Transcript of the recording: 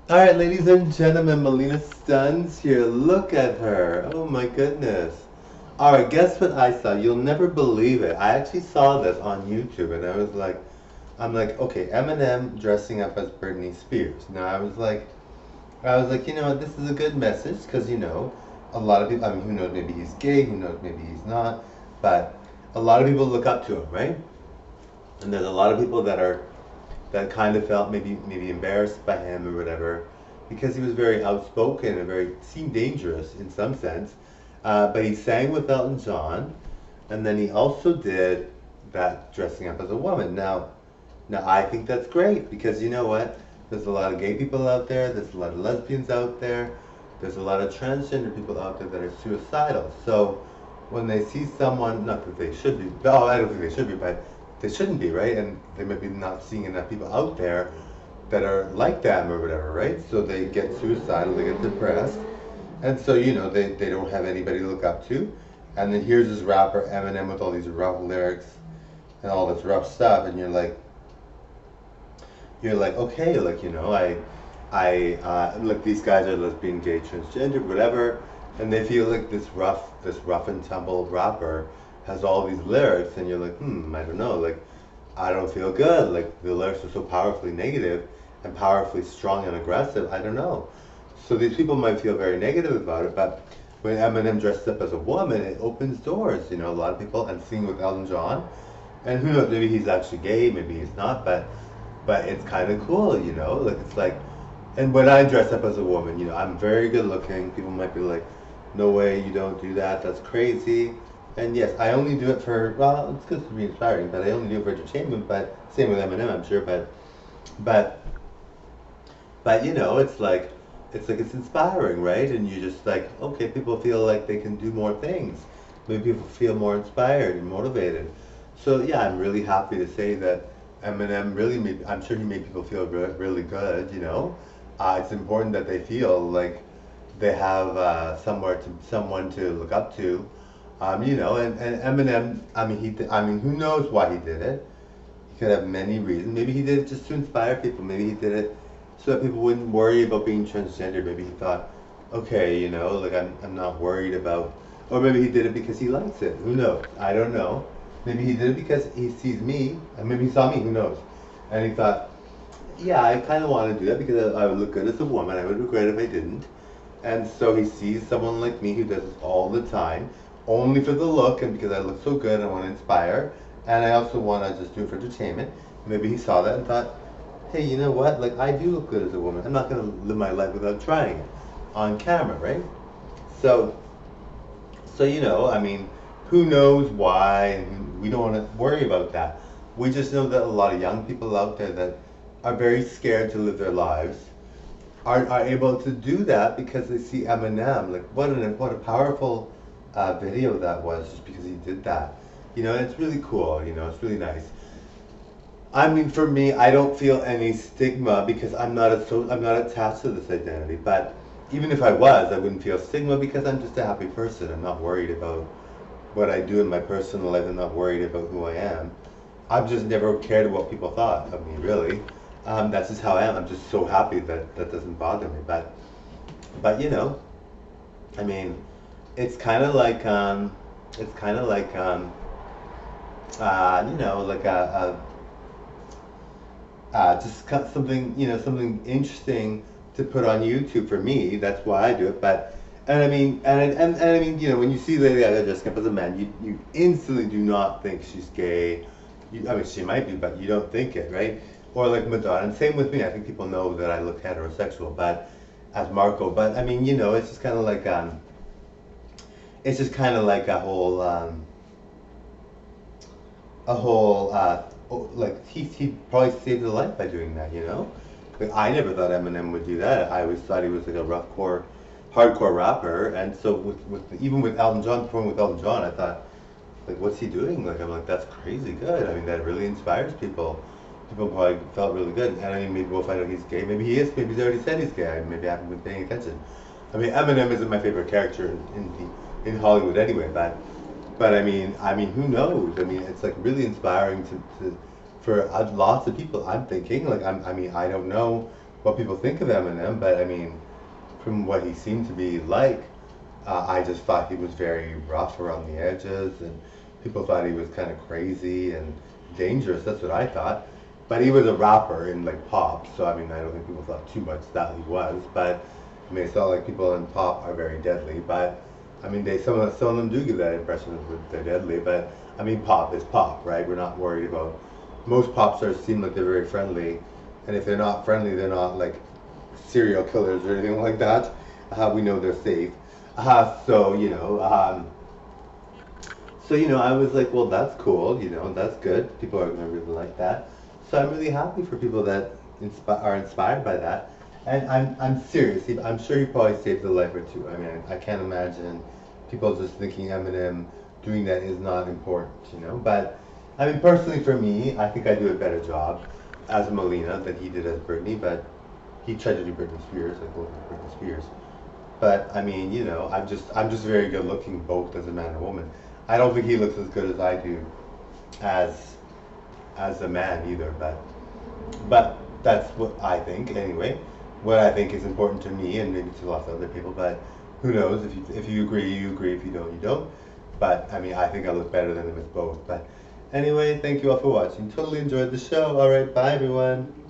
All right, ladies and gentlemen, Mileena Stuns here. Look at her. Oh my goodness. All right, guess what I saw? You'll never believe it. I actually saw this on YouTube, and I'm like, okay, Eminem dressing up as Britney Spears. Now I was like, you know what? This is a good message because a lot of people. I mean, who knows? Maybe he's gay. Who knows? Maybe he's not. But a lot of people look up to him, right? And there's a lot of people that kind of felt maybe embarrassed by him or whatever, because he was very outspoken and very seemed dangerous in some sense. But he sang with Elton John, and then he also did that dressing up as a woman. Now I think that's great because you know what? There's a lot of gay people out there. There's a lot of lesbians out there. There's a lot of transgender people out there that are suicidal. So when they see someone, not that they should be, oh, I don't think they should be, but they shouldn't be, right? And they might be not seeing enough people out there that are like them or whatever, right? So they get suicidal, they get depressed, and so they don't have anybody to look up to. And then here's this rapper Eminem with all these rough lyrics and all this rough stuff, and you're like, okay, like like these guys are lesbian, gay, transgender, whatever, and they feel like this rough and tumble rapper has all these lyrics, and you're like, I don't know, like I don't feel good. Like the lyrics are so powerfully negative and powerfully strong and aggressive. I don't know. So these people might feel very negative about it, but when Eminem dressed up as a woman, it opens doors. A lot of people, and singing with Elton John, and who knows, maybe he's actually gay, maybe he's not, but it's kind of cool, like it's like, and when I dress up as a woman, I'm very good looking. People might be like, no way, you don't do that, that's crazy. And yes, I only do it for, well, it's good to be inspiring, but I only do it for entertainment, but same with Eminem, I'm sure, but, it's inspiring, right? And you just like, okay, people feel like they can do more things. Maybe people feel more inspired and motivated. So yeah, I'm really happy to say that Eminem really made, I'm sure he made people feel really good. It's important that they feel like they have someone to look up to. And Eminem, I mean, who knows why he did it? He could have many reasons. Maybe he did it just to inspire people. Maybe he did it so that people wouldn't worry about being transgender. Maybe he thought, okay, like I'm not worried about, or maybe he did it because he likes it. Who knows? I don't know. Maybe he did it because he sees me, and maybe he saw me. Who knows? And he thought, yeah, I kind of want to do that because I would look good as a woman. I would regret if I didn't. And so he sees someone like me who does this all the time, only for the look and because I look so good and I want to inspire. And I also want to just do it for entertainment. Maybe he saw that and thought, hey, you know what? Like, I do look good as a woman. I'm not going to live my life without trying it on camera, right? So, I mean, who knows why? We don't want to worry about that. We just know that a lot of young people out there that are very scared to live their lives are able to do that because they see Eminem. Like what a powerful video that was, just because he did that. And it's really cool. It's really nice. I mean, for me, I don't feel any stigma because I'm not attached to this identity. But even if I was, I wouldn't feel stigma because I'm just a happy person. I'm not worried about what I do in my personal life. I'm not worried about who I am. I've just never cared what people thought of me, really. That's just how I am. I'm just so happy that that doesn't bother me. But I mean, it's kind of like, it's kind of like, like just cut something, something interesting to put on YouTube for me. That's why I do it. But and I mean, and I mean, when you see Lady Gaga dressing up as a man, you instantly do not think she's gay. I mean, she might be, but you don't think it, right? Or like Madonna. And same with me. I think people know that I look heterosexual, but as Marco. But I mean, it's just kind of like it's just kind of like a whole like he probably saved his life by doing that. Like I never thought Eminem would do that. I always thought he was like a hardcore rapper. And so even with Elton John, performing with Elton John, I thought, like, what's he doing? Like, I'm like, that's crazy good. I mean, that really inspires people. People probably felt really good. And I mean, maybe we'll find out he's gay. Maybe he is. Maybe he's already said he's gay. Maybe I haven't been paying attention. I mean, Eminem isn't my favorite character in Hollywood anyway. But I mean, who knows? I mean, it's like really inspiring to for lots of people. I'm thinking, like, I mean, I don't know what people think of Eminem, but I mean, from what he seemed to be like, I just thought he was very rough around the edges, and people thought he was kind of crazy and dangerous. That's what I thought. But he was a rapper in like pop, so I mean, I don't think people thought too much that he was. But I mean, it's not like people in pop are very deadly. But I mean, some of them do give that impression that they're deadly. But I mean, pop is pop, right? We're not worried about. Most pop stars seem like they're very friendly, and if they're not friendly, they're not like serial killers or anything like that. We know they're safe. So you know, I was like, well, that's cool. That's good. People are gonna really like that. So I'm really happy for people that are inspired by that. And I'm serious. I'm sure he probably saved a life or two. I mean, I can't imagine people just thinking Eminem doing that is not important. But I mean, personally for me, I think I do a better job as Mileena than he did as Britney. But he tried to do Britney Spears, like Britney Spears. But I mean, I'm just very good looking both as a man and a woman. I don't think he looks as good as I do as as a man either, but that's what I think anyway. What I think is important to me and maybe to lots of other people, but who knows? If you agree, you agree. If you don't, you don't. But I mean, I think I look better than them as both. But anyway, thank you all for watching. Totally enjoyed the show. All right, bye everyone.